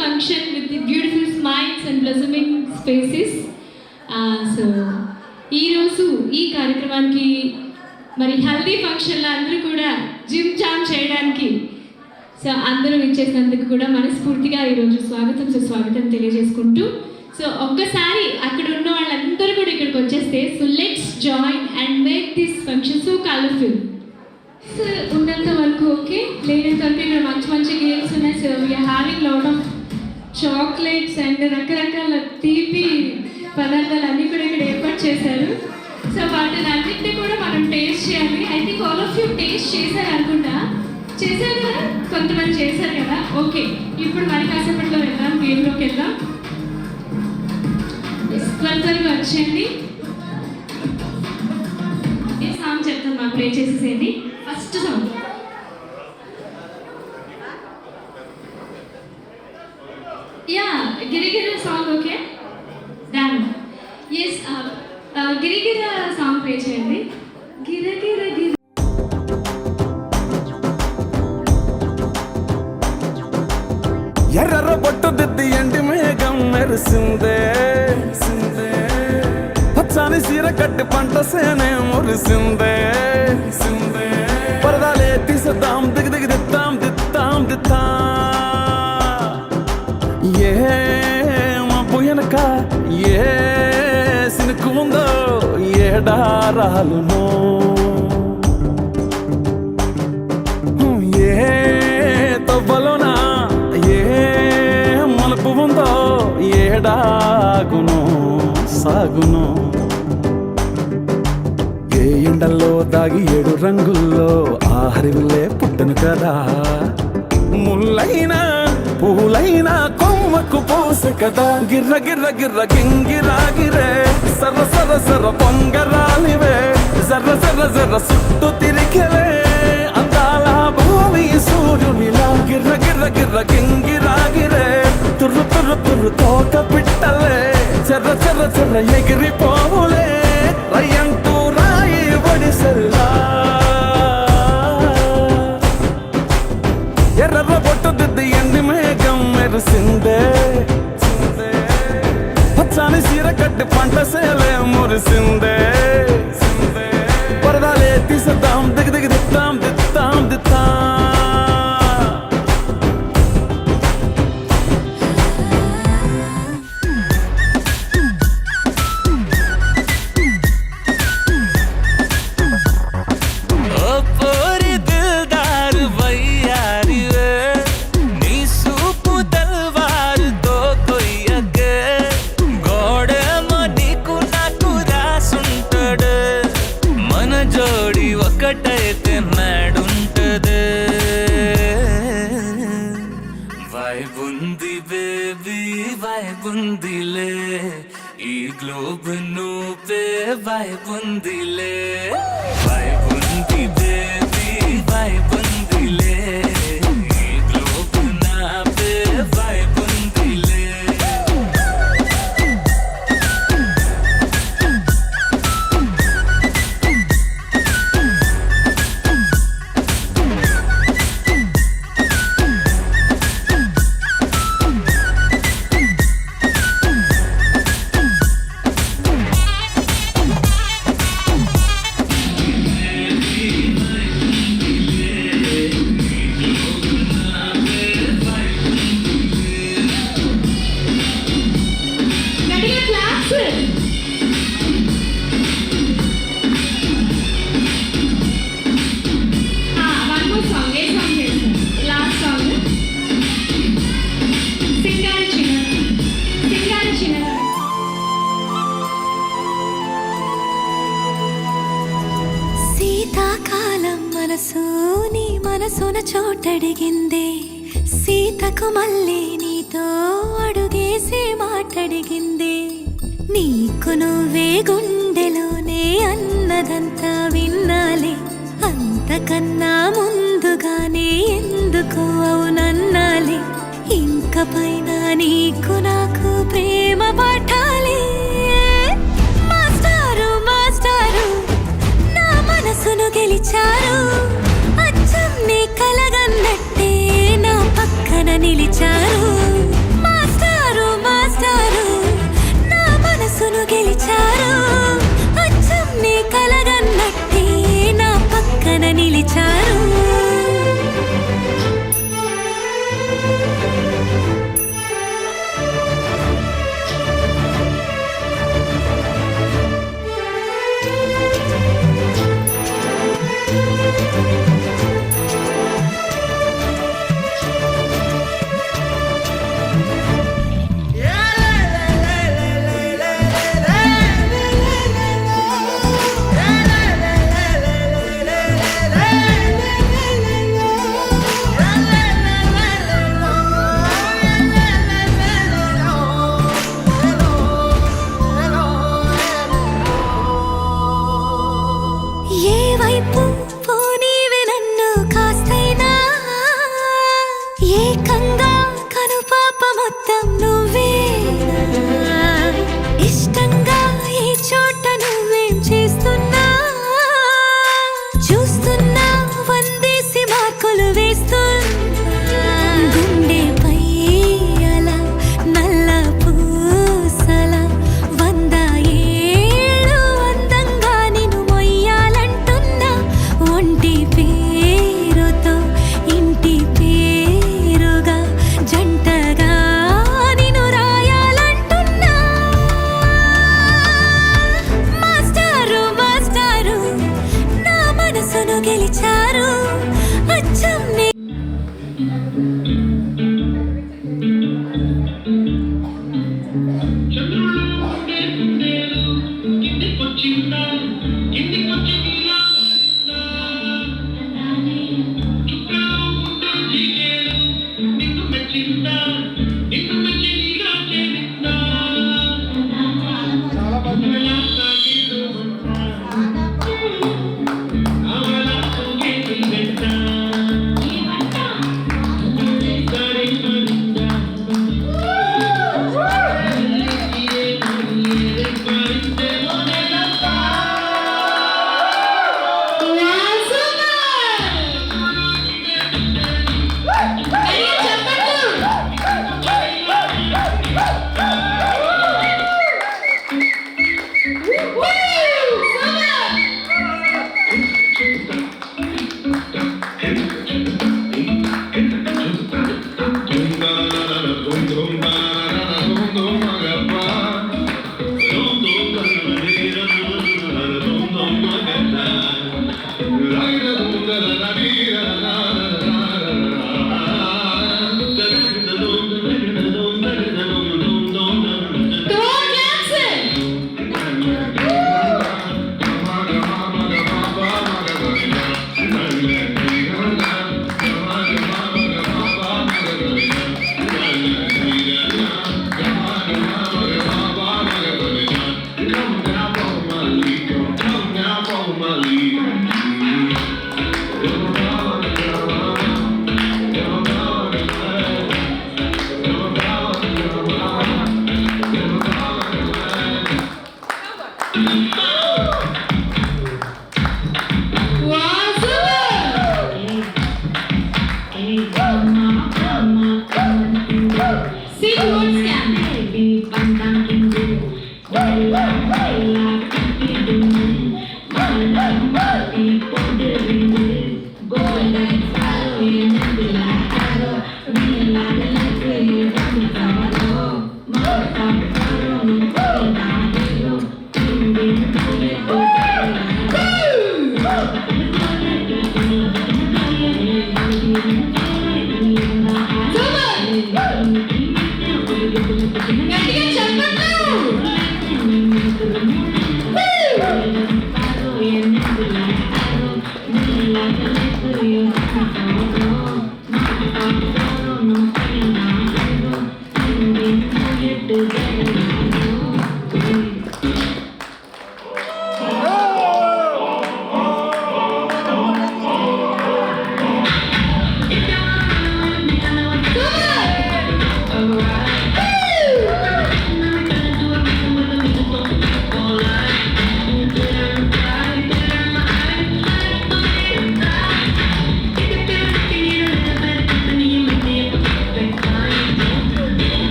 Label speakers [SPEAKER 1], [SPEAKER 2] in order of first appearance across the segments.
[SPEAKER 1] function with the beautiful smiles and blossoming faces. So ఈ రోజు ఈ కార్యక్రమానికి మరి హల్దీ ఫంక్షన్లో అందరూ కూడా జిమ్ జామ్ చేయడానికి సో అందరూ ఇచ్చేసినందుకు కూడా మనస్ఫూర్తిగా ఈరోజు స్వాగతం తెలియజేసుకుంటూ సో ఒక్కసారి అక్కడ ఉన్న వాళ్ళందరూ కూడా ఇక్కడికి వచ్చేస్తే so let's join and make this function so colourful. So ఉన్నంత వరకు ఓకే, లేనంత వరకు ఇక్కడ మంచి గేమ్స్ ఉన్నాయి. So we are having lot of chocolates and రకరకాల తీపి పదార్థాలు అన్నీ కూడా ఇక్కడ ఏర్పాటు చేశారు. సో వాటిని అన్నింటినీ కూడా మనం టేస్ట్ చేయాలి. I think all of you taste చేశారు అనుకుంటా. చేశారు కదా, కొంతమంది చేశారు కదా. ఓకే, ఇప్పుడు మరి కాసేపట్లో వెళ్దాం, గేమ్లోకి వెళ్దాం. త్వరగా వచ్చేయండి. ఏ సాంగ్ చెప్తాను మాకు ప్లే చేసేసేయండి. ఫస్ట్ సాంగ్ యా గిరిగిర సాంగ్. Okay done. ఎస్ గిరిగిర సాంగ్ ప్లే చేయండి. గిరగిర గిరి
[SPEAKER 2] ఎర్ర బొట్టు దిద్ది ఎండి మేఘం మెరిసిందే, పచ్చాని సీర కట్టి పంట సేనే మురిసిందే. పరదాలే తీసేద్దాం, దిగి దిత్తాం ఏ మబ్బు వెనక ఏ సినుకు ఉందో ఏడారాలునో, ఏ తవ్వలోనా ఏ మలుపు ఉందో ఏడాగును సాగును. ఏ ఎండల్లో దాగి 7 రంగుల్లో ఆ హరివిల్లే పుట్టను కదా. ముల్లైనా పూలైనా కొమ్మకు పోసె కదా. గిర్ర గిర్ర గిర్ర గింగిరాగిరే సర్ర పొంగరాలివే. జర్ర సుట్టు తిరిగలే అందాల భూమి సూర్యునిలా. గిర్ర గిర్ర గిర్ర గింగిరాగిరే తుర్రు తోట పిట్టలే. చెర్ర ఎగిరిపోవులే రయ్యంటూ రాయి ఒడిసెల్లా. ఎర్ర బొట్టు దిద్ది ఎండి మేఘం మెరిసిందే, పచ్చాని సీర కట్టి పంట సేలే మురిసిందే. పరదాలే తీసేద్దాం, దిగి దిత్తాం జోడి ఒకటైతే నాడుంటదే. వైబుంది బేబీ వైబుందిలే, ఈ గ్లోబ్ నువ్వే వైబుందిలే. వైబుంది బేబీ వైబుందిలే, ఈ గ్లోబ్ నావే వైబుందిలే.
[SPEAKER 3] నీ మనసున చోటడిగిందే. సీతకు మళ్ళీ నీతో అడుగేసి మాటడిగిందే. నీకు నువ్వే గుండెలోనే అన్నదంతా విన్నాలే. అంతకన్నా ముందుగానే ఎందుకు అవునన్నాలే. ఇంక పైన నీకు నాకు ప్రేమ పాఠాలే. మాస్టారు నా మనసును గెలిచారు. అచ్చం నీ కలగన్నట్టే నా పక్కన నిలిచారు.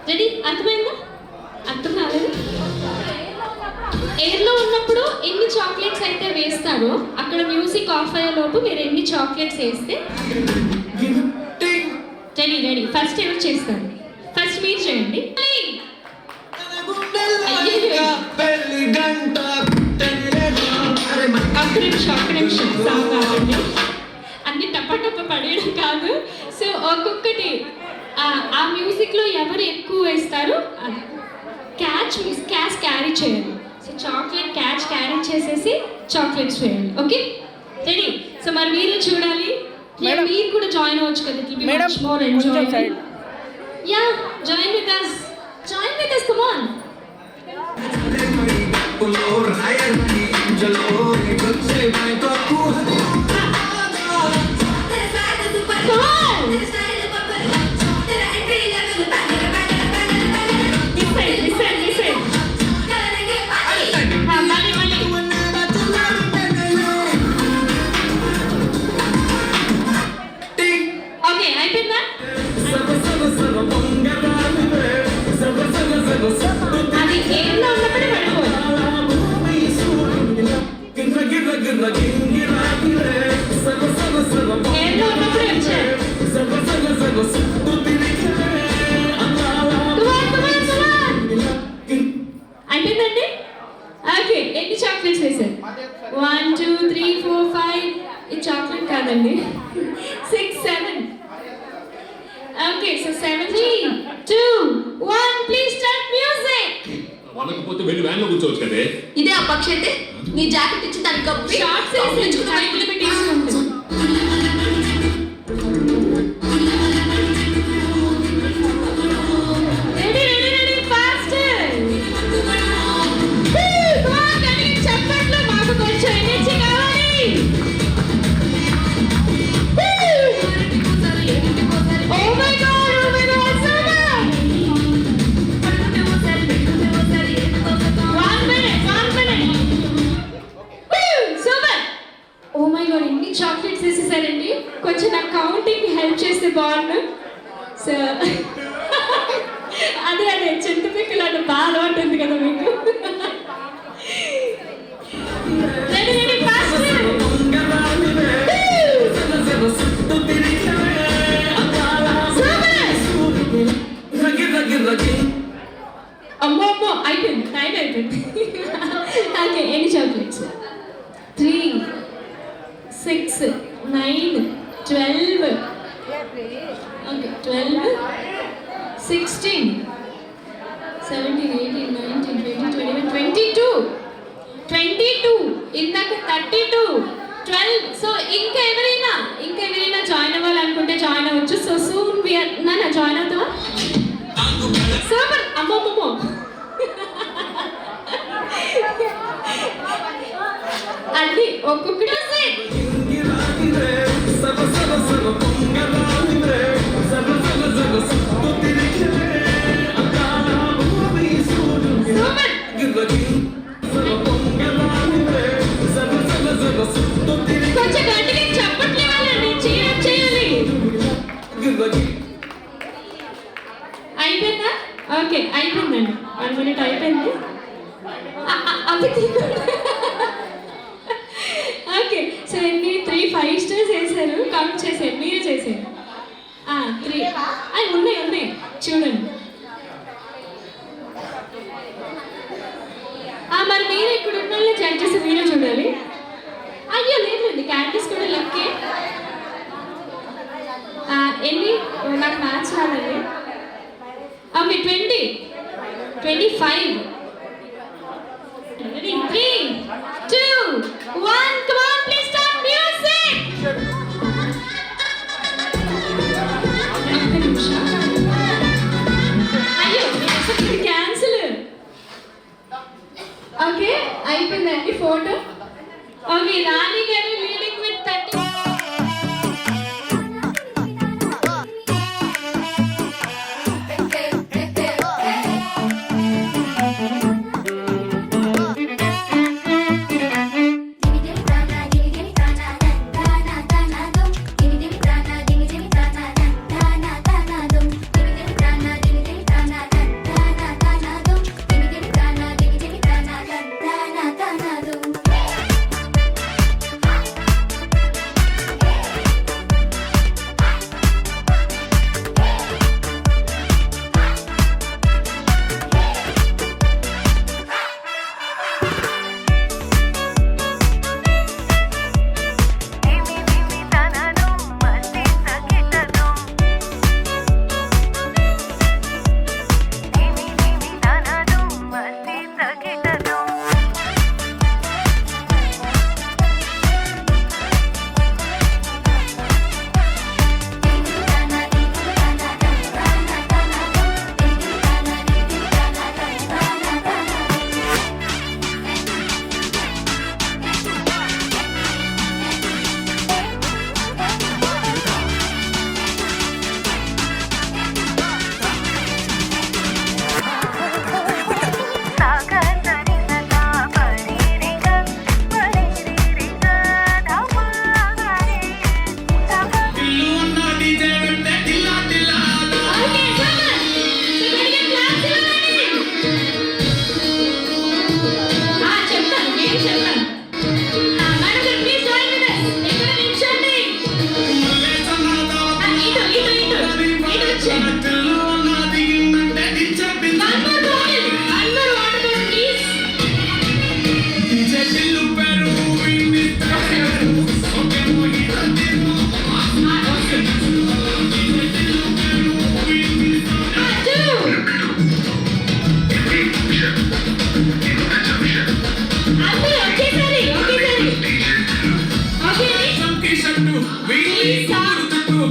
[SPEAKER 1] రెడీ? అర్థమైందా? అర్థం కాలేదు? ఎయిర్లో ఉన్నప్పుడు ఎన్ని చాక్లెట్స్ అయితే వేస్తారో అక్కడ మ్యూజిక్ ఆఫ్ అయ్యే లోపు మీరు ఎన్ని చాక్లెట్స్ వేస్తే రెడీ రెడీ ఫస్ట్ ఎవరు చేస్తారు? ఫస్ట్ మీరు చేయండి. ఒక్క నిమిషం సాంగ్ కాదండి, అన్ని టప్ప టప్ప పడేయడం కాదు. సో ఒక్కొక్కటి ఆ మ్యూజిక్లో ఎవరు ఎక్కువ వేస్తారో క్యాచ్ క్యారీ చేయాలి. సో చాక్లెట్ క్యాచ్ క్యారీ చేసేసి చాక్లెట్స్ వేయాలి. Okay ready? సో మరి మీరు చూడాలి, మీరు కూడా జాయిన్ అవ్వచ్చు కదా. It will be much more enjoy. Yeah join with us, come on. అది ఏర్లో ఉన్నప్పుడే పడిపోవాలి. ఏర్లో ఉన్నప్పుడే వచ్చారు. అయిపోయిందండి. ఓకే ఎన్ని చాక్లెట్స్ వేసారు? 1 2 3 4 5. ఈ చాక్లెట్ కాదండి, 6 7. Okay so 7 3 2 1 please start music.
[SPEAKER 4] వాళ్ళకపోతే వెళ్ళి వ్యాన్లో కూర్చోవచ్చు కదే.
[SPEAKER 5] ఇదే ఆ పక్షి అయితే నీ జాకెట్ ఇచ్చి దానికి కప్పి
[SPEAKER 1] షార్ట్స్ వేసి టైంలో తీసుకుంటుంది. చెప్పట్లో మాకు బాండ్ సో అదే చింతపిక్కలు అంటే బాగా అలవాటు ఉంది కదా మీకు రెడీ ఫాస్ట్ అమ్మో అయిపోయింది టైం అయిపోయింది ఓకే ఎన్ని చాక్లెట్స్ 3 6 9 12 ఓకే 12 16 17 18 19 20 21 22 ఇందాక 32 12 సో ఇంకా ఎవరైనా జాయిన్ అవ్వాలనుకుంటే జాయిన్ అవ్వచ్చు సో సూన్ విఆర్ నాన్న జాయిన్ అవుతావా సూపర్ అమ్మమ్మమ్మో అది ఒక్కొక్కటి కొంచెం గట్టిగా చప్పట్లు ఇవ్వాలండి చీరప్ చేయాలి అయిపోయిందా ఓకే అయిపోయిందండి 1 minute అయిపోయింది అది ఓకే సో ఎన్ని 3 5 స్టార్స్ వేసారు కౌంట్ చేసారు మీరే చేసారు 3 అవి ఉన్నాయి చూడండి మరి మీరు ఇక్కడ ఉన్న వాళ్ళు జడ్జెస్ మీరే చూడాలి అయ్యో లేదు క్యాంటీస్ కూడా లెక్కే ఎన్ని నాకు మ్యాథ్స్ రాదండి okay 20 25 Ready? 3, 2, 1, come on, please start music! అయ్యో క్యాన్సిల్ ఓకే అయిపోయిందండి ఫోటో ఓకే రాణి గారు లీడింగ్ విత్ 30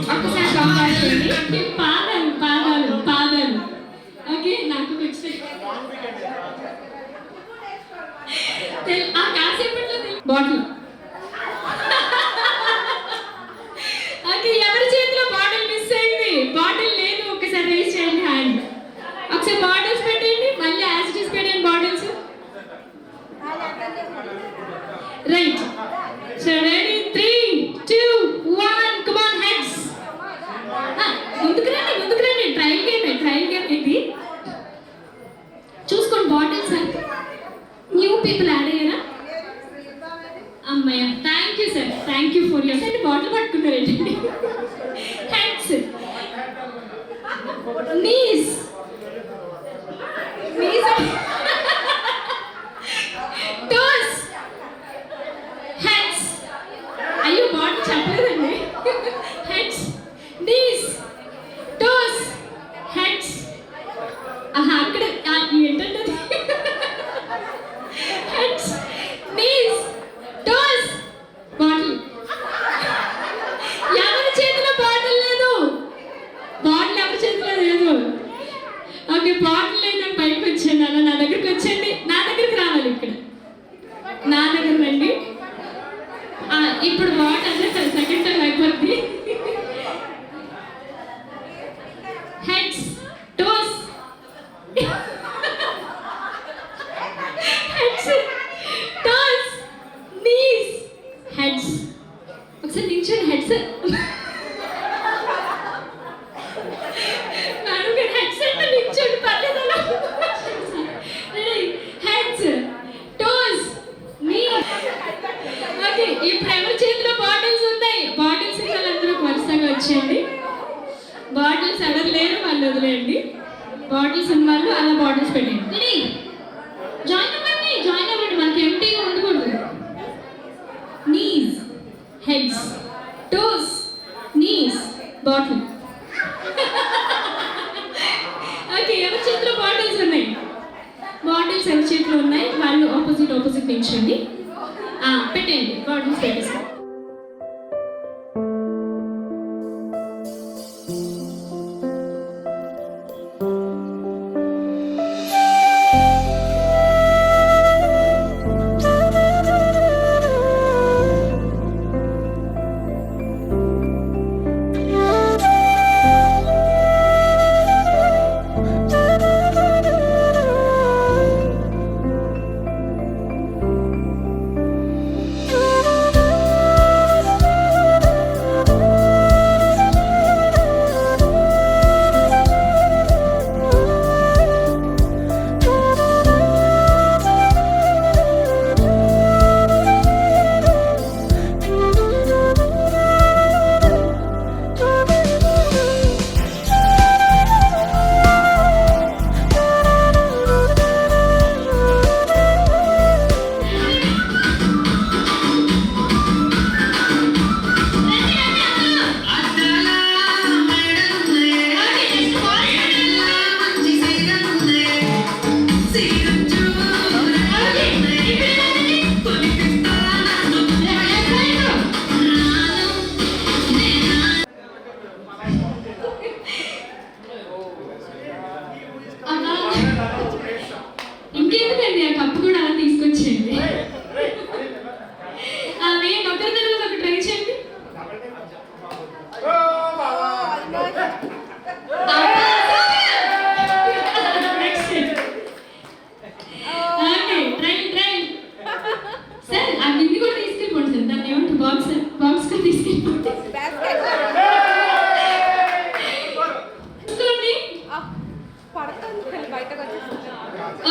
[SPEAKER 1] ఒక్కసారి కాంగ్రాట్ చేయండి పాదాలు ఓకే నాకు ఆ కాసేపట్లో బాటిల్ ఓకే ఎవరి చేతిలో బాటిల్ మిస్ అయింది బాటిల్ లేదు ఒకసారి రేస్ చేయండి హ్యాండ్ ఒకసారి బాటిల్స్ పెట్టండి మళ్ళీ యాసిడ్స్ పెట్టండి bottles right so ready 3, 2, 1 come on heads అమ్మయ్య, thank you sir, thank you for your. అంటే బాటిల్ పట్టుకున్నారండి. Hands, knees, toes, hands. అయ్యో బాటిల్ చెప్పలేదండి. Heads, knees, toes, heads. అక్కడ ఏంటంటే హెడ్స్, నీస్, టోస్, బాటిల్. ఎవరి చేతిలో బాటిల్ లేదు, బాటిల్ ఎవరి చేతిలో లేదు. ఓకే, బాటిల్ లేదు, నేను పైకి వచ్చాను. అలా నా దగ్గరికి వచ్చండి, నా దగ్గరికి రావాలి, ఇక్కడ నా దగ్గర రండి. ఇప్పుడు బాటిల్ అదే సార్, సెకండ్ టైం అయిపోద్ది. Heads, toes, heads, toes, knees, heads. ఒకసారి నిల్చోండి. హెడ్స్, మేడం గారు హెడ్స్ అంటే నిల్చోండి, పర్లేదు అలా. Heads, toes, knees. ఓకే, ఇప్పుడు ఎవరి చేతిలో బాటిల్స్ ఉన్నాయి? బాటిల్స్ వాళ్ళందరూ వరుసగా వచ్చేయండి. బాటిల్స్ ఎవరు లేరు వాళ్ళు వదిలేయండి. బాటిల్స్ ఉన్న వాళ్ళు అలా బాటిల్స్ పెట్టండి. జాయిన్ అవ్వండి, జాయిన్ అవ్వండి, మనకి ఎంటీగా ఉండకూడదు. Knees, heads, toes, knees, bottle. Okay, ఎవరి చేతిలో బాటిల్స్ ఉన్నాయి? బాటిల్స్ ఎవరి చేతిలో ఉన్నాయి వాళ్ళు ఆపోజిట్ నిల్చోండి. పెట్టండి, బాటిల్స్ పెట్టేసి. ఇంకెందుకండి, ఆ కప్పు కూడా అలా తీసుకొచ్చేయండి. నేను ఒకరి తర్వాత ఒక ట్రై చేయండి. ట్రై సార్, ఆ గిన్నె కూడా తీసుకెళ్ళిపోండి సార్. దాన్ని ఏమంటారు, బాక్స్ కూడా తీసుకెళ్ళిపోండి.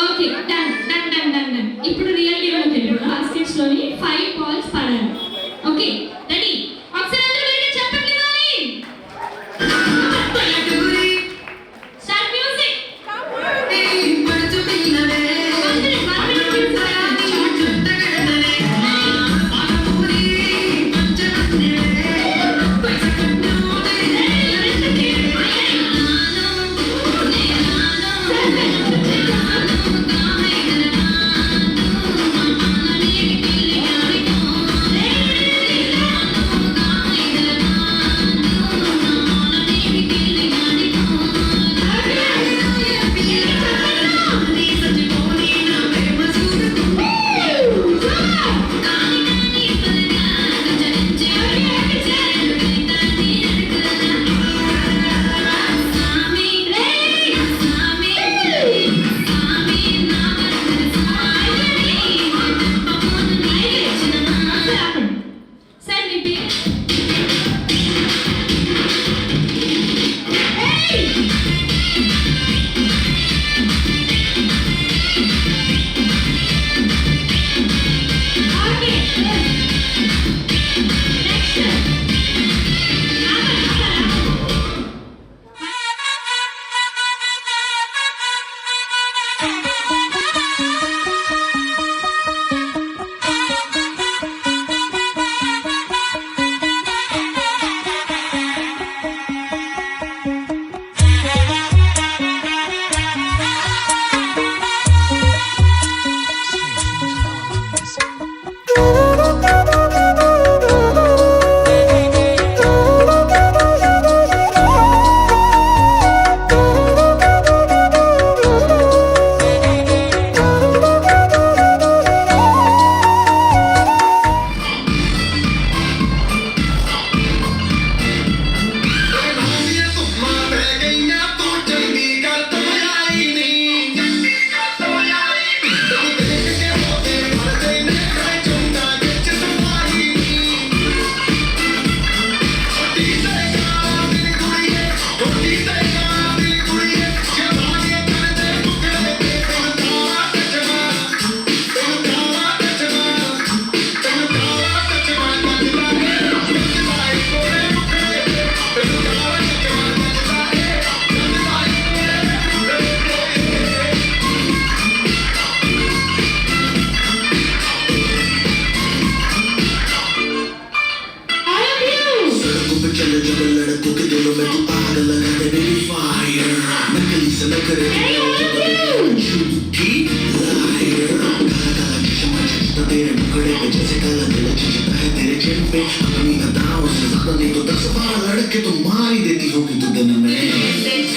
[SPEAKER 1] Okay, done. ఇప్పుడు రియల్ గేమ్లోకి వెళ్ళాము. బాస్కెట్స్ లోని 5 బాల్స్ పడాలి. Okay, ready? ఒకసారి అందరూ గట్టిగా చప్పట్లు ఇవ్వాలి. Start music. Okay.
[SPEAKER 6] पे अपनी अदाओं से ज्यादा नहीं तो 10 बार लड़के तो मार ही देती होगी तू दिन में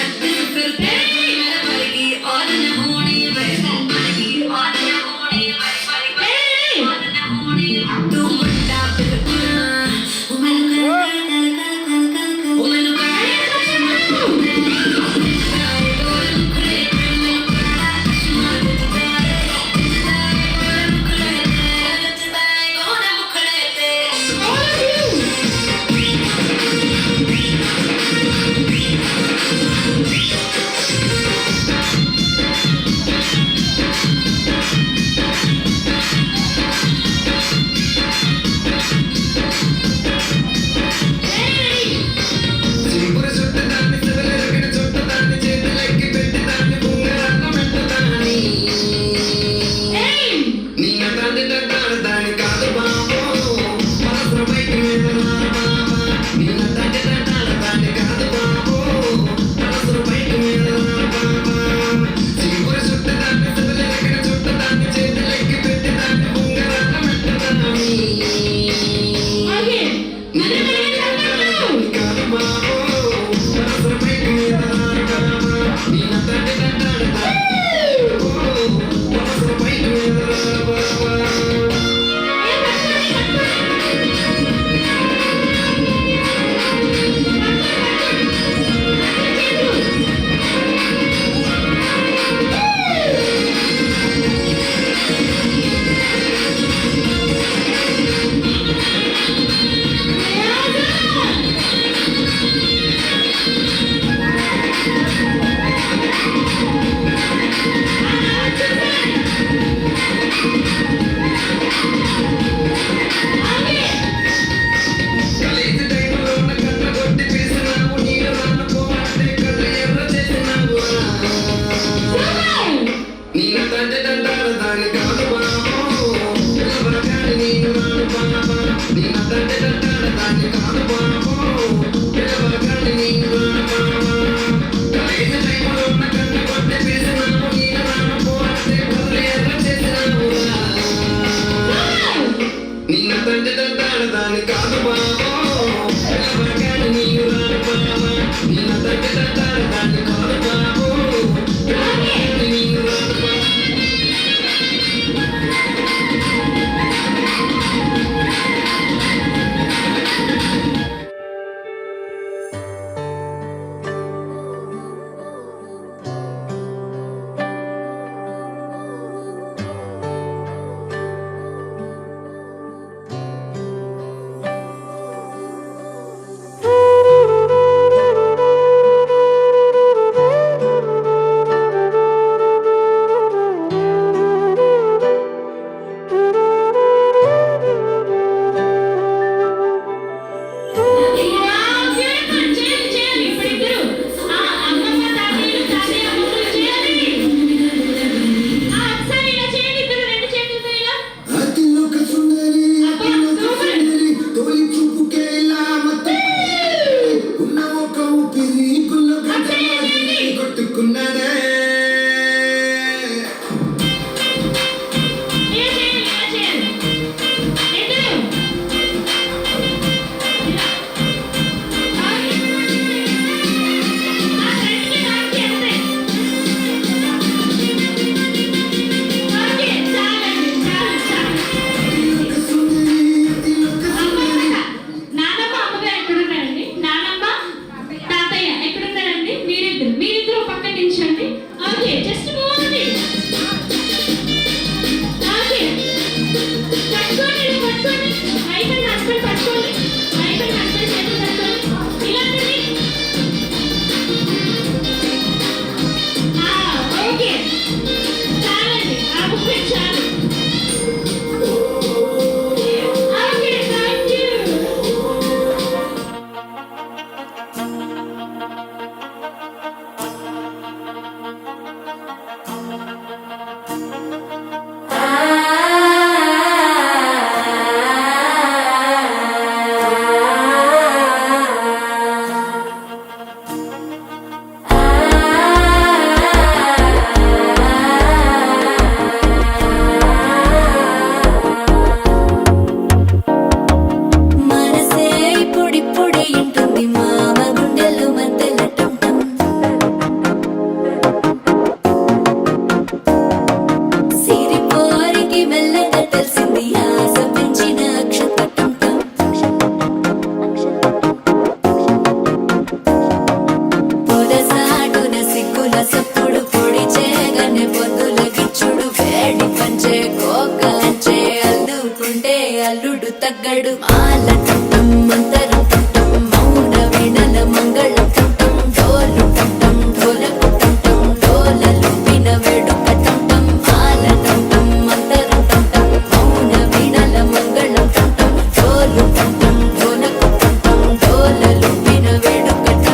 [SPEAKER 3] తగ్గడు మాల టం మంతరం టం మౌన వీణల మంగళం టం డోలు టం ఢోలకు టం డోలలు విన వేడుక టం మాల టం మంతరం టం మౌన వీణల మంగళం టం డోలు టం ఢోలకు టం డోలలు విన వేడుక టం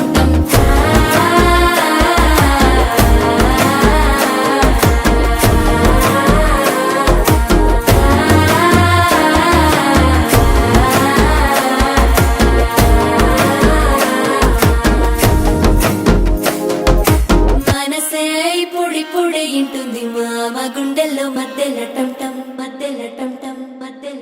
[SPEAKER 3] మనసే పొడి పొడి ఇంటుంది మామ గుండెల్లో మధ్యల టం టం మధ్యల టం టం మధ్యల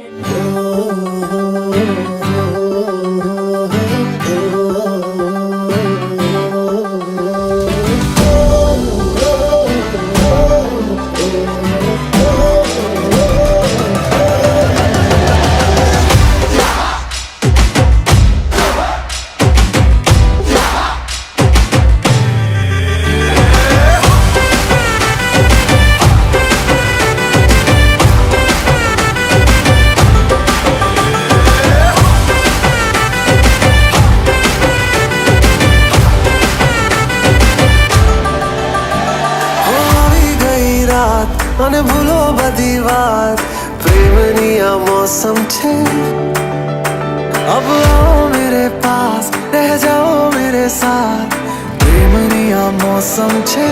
[SPEAKER 7] અને ભૂલો બધી વાત પ્રેમની આ મૌસમ છે अब आओ मेरे पास रह जाओ मेरे साथ प्रेमनी आ मौसम छे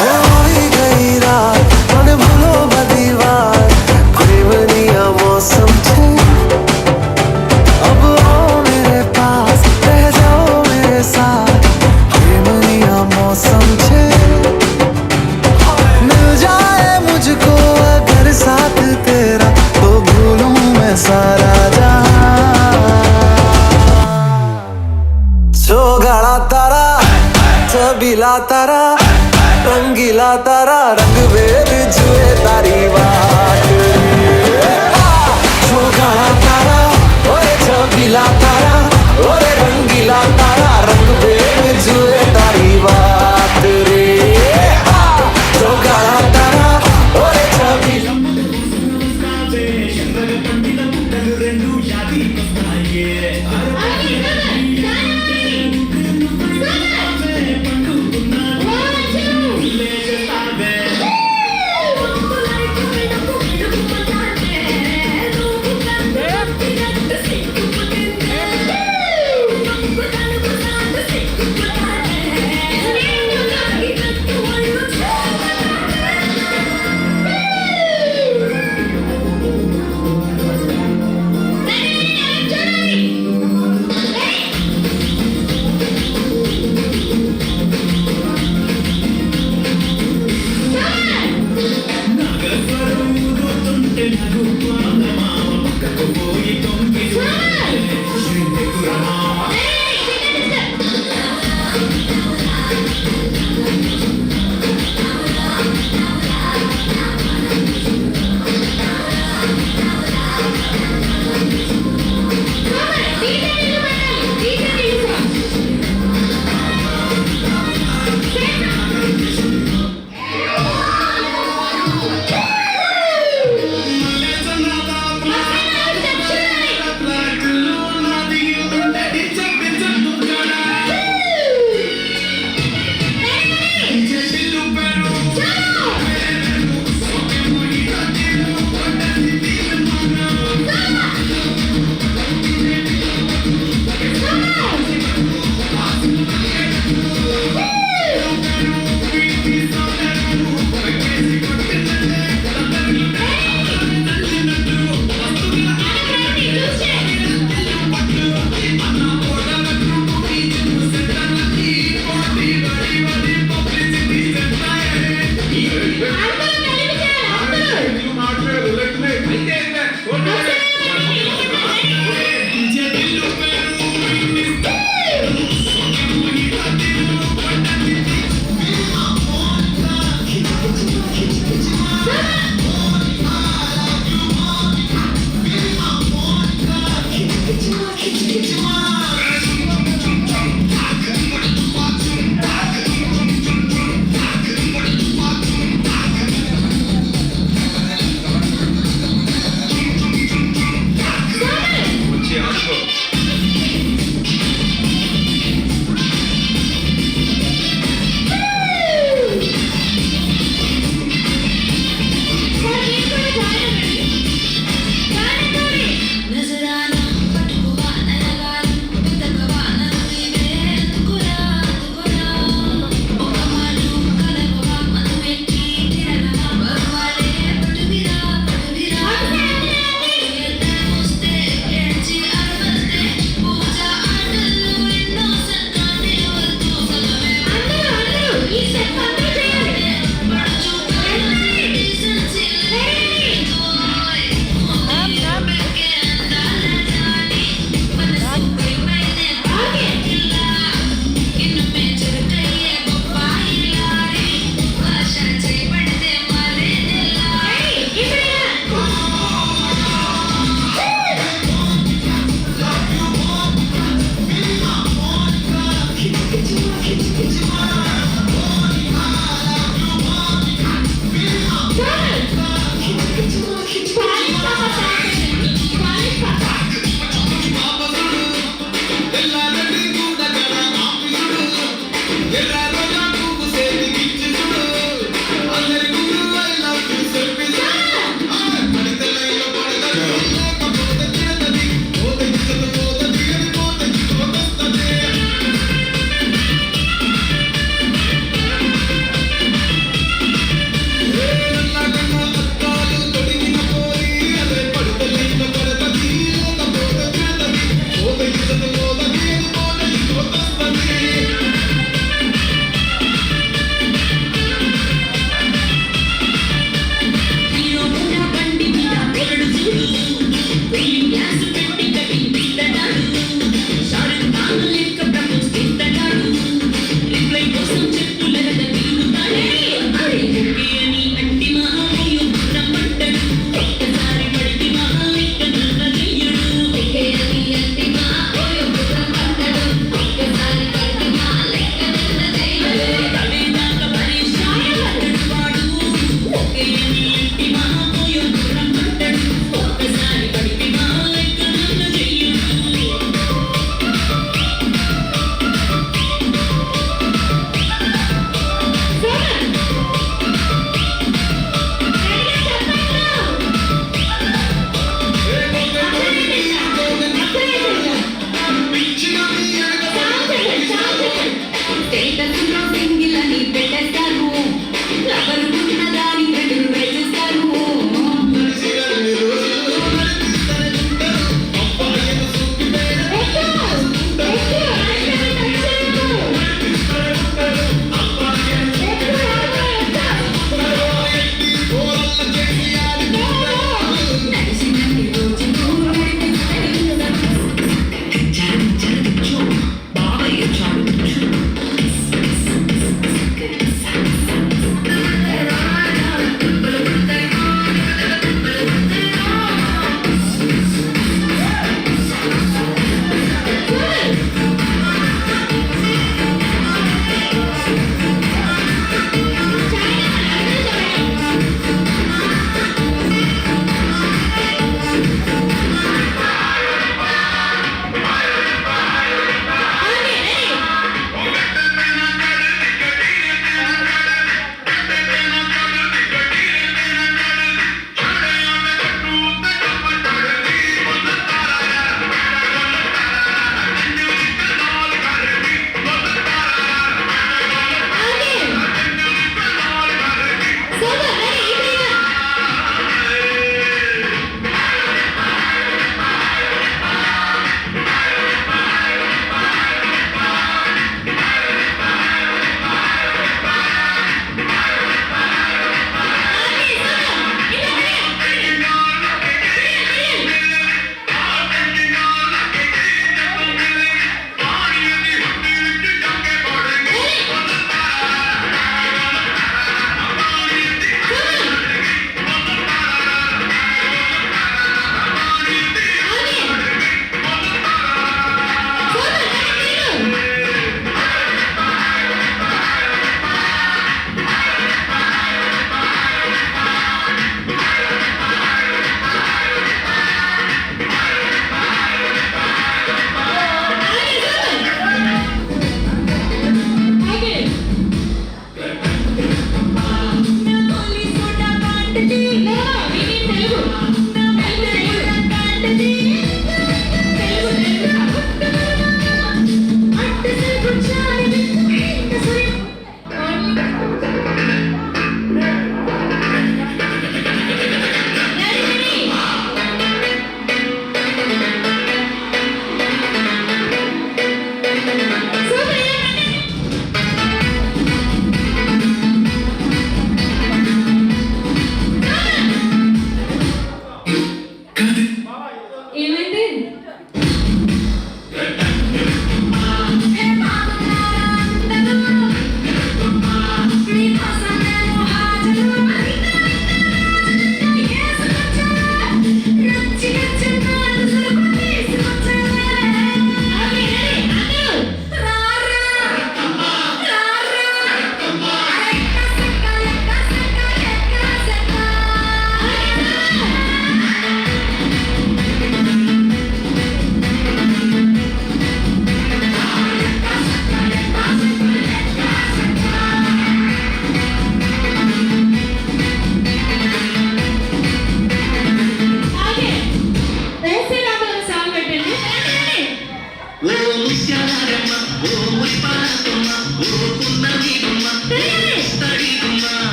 [SPEAKER 7] होई गई रात અને ભૂલો બધી વાત પ્રેમની આ મૌસમ છે अब आओ मेरे पास रह जाओ मेरे साथ प्रेमनी आ मौसम छे मिल जाए मुझको अगर साथ तेरा तो भूलूं मैं सारा गाड़ा तारा छबीला तारा रंगीला तारा रंग वेद जुए तारी बात गाड़ा तारा ओए छबीला तारा ओए रंगीला तारा रंग वेद जुए तारी बात रे गाड़ा तारा ओए छबीला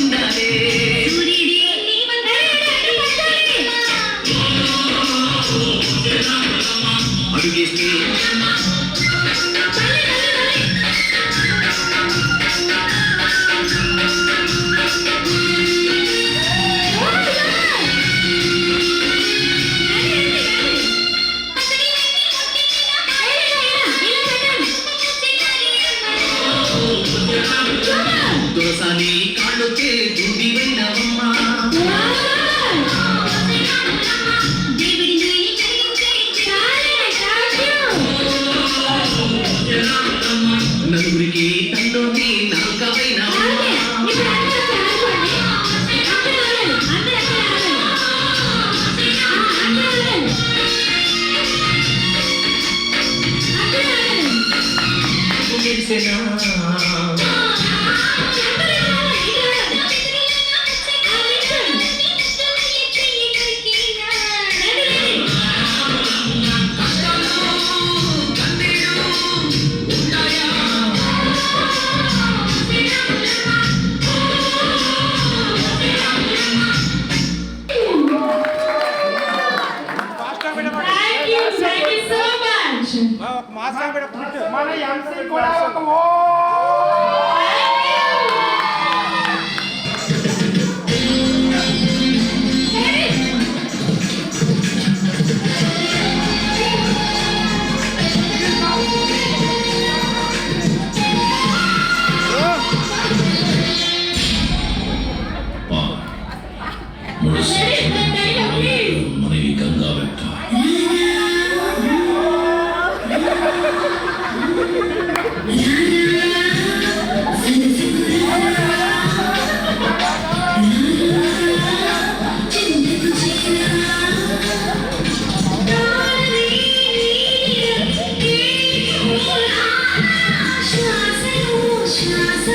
[SPEAKER 8] ఉండాలే అడుగేస్తే దోసాని కాళ్ళొచ్చే దుండి వెళ్ళవమ్మా నలుగురికి తల్లోకి నాలుకవైన
[SPEAKER 1] Thank you so much.
[SPEAKER 9] మన ఎంసీ కూడా ఒక
[SPEAKER 6] మనకి గంగా పెట్ట
[SPEAKER 3] శ్వాస